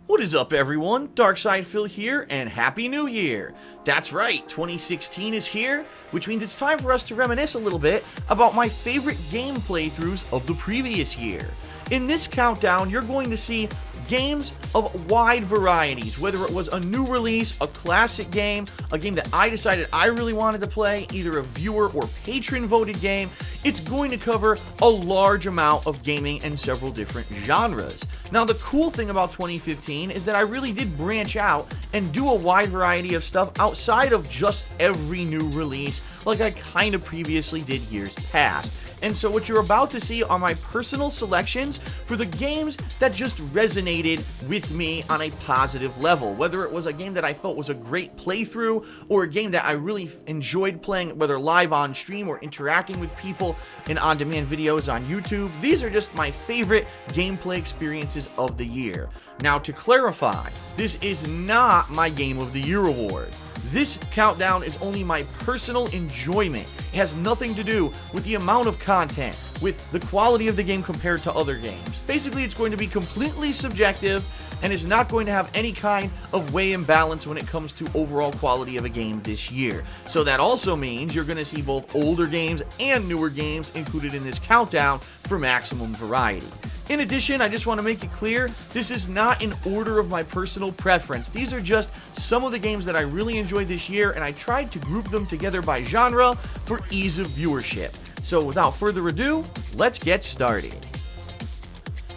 What is up, everyone? Darkside Phil here, and Happy New Year! That's right, 2016 is here, which means it's time for us to reminisce a little bit about my favorite game playthroughs of the previous year. In this countdown, you're going to see games of wide varieties, whether it was a new release, a classic game, a game that I decided I really wanted to play, either a viewer or patron voted game. It's going to cover a large amount of gaming and several different genres. Now, the cool thing about 2015 is that I really did branch out and do a wide variety of stuff outside of just every new release like I kind of previously did years past. And so what you're about to see are my personal selections for the games that just resonated with me on a positive level. Whether it was a game that I felt was a great playthrough, or a game that I really enjoyed playing, whether live on stream or interacting with people in on-demand videos on YouTube. These are just my favorite gameplay experiences of the year. Now, to clarify, this is not my Game of the Year awards. This countdown is only my personal enjoyment. It has nothing to do with the amount of content, with the quality of the game compared to other games. Basically, it's going to be completely subjective and is not going to have any kind of weigh and balance when it comes to overall quality of a game this year. So that also means you're going to see both older games and newer games included in this countdown for maximum variety. In addition, I just want to make it clear, this is not in order of my personal preference. These are just some of the games that I really enjoyed this year, and I tried to group them together by genre for ease of viewership. So without further ado, let's get started.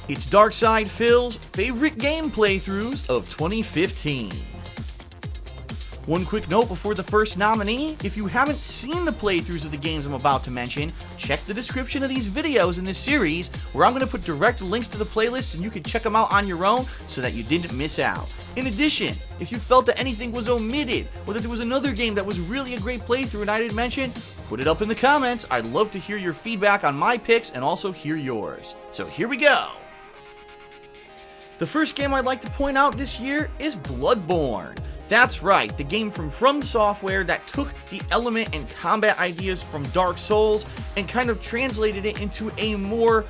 It's Darkside Phil's favorite game playthroughs of 2015. One quick note before the first nominee: if you haven't seen the playthroughs of the games I'm about to mention, check the description of these videos in this series, where I'm going to put direct links to the playlists and you can check them out on your own so that you didn't miss out. In addition, if you felt that anything was omitted, or that there was another game that was really a great playthrough and I didn't mention, put it up in the comments. I'd love to hear your feedback on my picks and also hear yours. So here we go! The first game I'd like to point out this year is Bloodborne. That's right, the game from Software that took the element and combat ideas from Dark Souls and kind of translated it into a more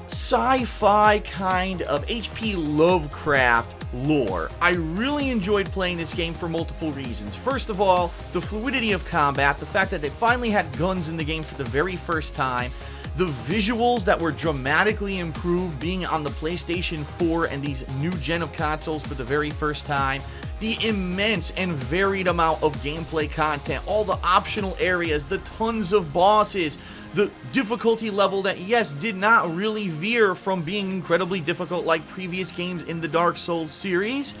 sci-fi kind of H.P. Lovecraft lore. I really enjoyed playing this game for multiple reasons. First of all, the fluidity of combat, the fact that they finally had guns in the game for the very first time, the visuals that were dramatically improved being on the PlayStation 4 and these new gen of consoles for the very first time, the immense and varied amount of gameplay content, all the optional areas, the tons of bosses, the difficulty level that, yes, did not really veer from being incredibly difficult like previous games in the Dark Souls series.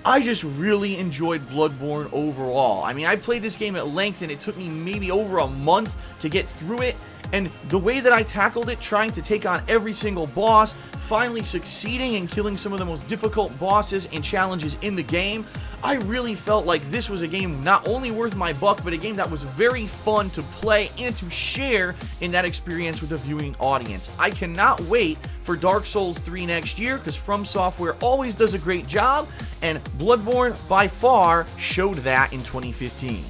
I just really enjoyed Bloodborne overall. I mean, I played this game at length and it took me maybe over a month to get through it. And the way that I tackled it, trying to take on every single boss, finally succeeding in killing some of the most difficult bosses and challenges in the game, I really felt like this was a game not only worth my buck, but a game that was very fun to play and to share in that experience with a viewing audience. I cannot wait for Dark Souls 3 next year, because From Software always does a great job, and Bloodborne by far showed that in 2015.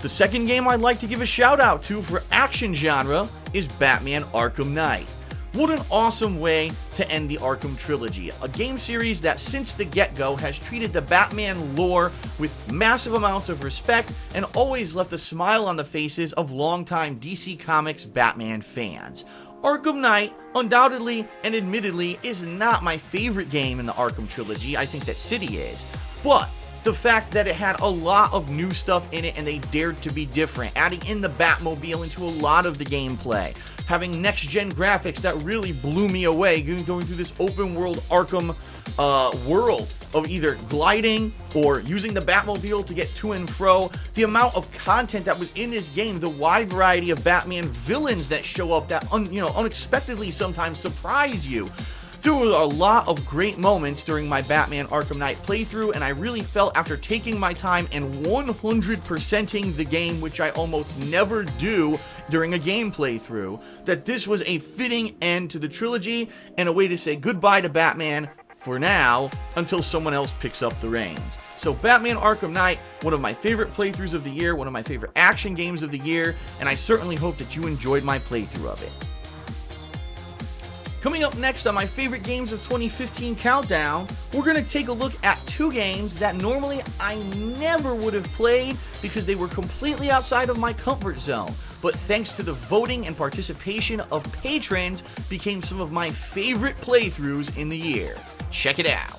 The second game I'd like to give a shout out to for action genre is Batman Arkham Knight. What an awesome way to end the Arkham trilogy, a game series that since the get-go has treated the Batman lore with massive amounts of respect and always left a smile on the faces of longtime DC Comics Batman fans. Arkham Knight, undoubtedly and admittedly, is not my favorite game in the Arkham trilogy. I think that City is, but the fact that it had a lot of new stuff in it and they dared to be different, adding in the Batmobile into a lot of the gameplay, having next-gen graphics that really blew me away, going through this open-world Arkham world of either gliding or using the Batmobile to get to and fro, the amount of content that was in this game, the wide variety of Batman villains that show up that unexpectedly sometimes surprise you. There were a lot of great moments during my Batman Arkham Knight playthrough, and I really felt after taking my time and 100%ing the game, which I almost never do during a game playthrough, that this was a fitting end to the trilogy and a way to say goodbye to Batman for now until someone else picks up the reins. So Batman Arkham Knight, one of my favorite playthroughs of the year, one of my favorite action games of the year, and I certainly hope that you enjoyed my playthrough of it. Coming up next on my favorite games of 2015 countdown, we're going to take a look at 2 games that normally I never would have played because they were completely outside of my comfort zone, but thanks to the voting and participation of patrons, became some of my favorite playthroughs in the year. Check it out.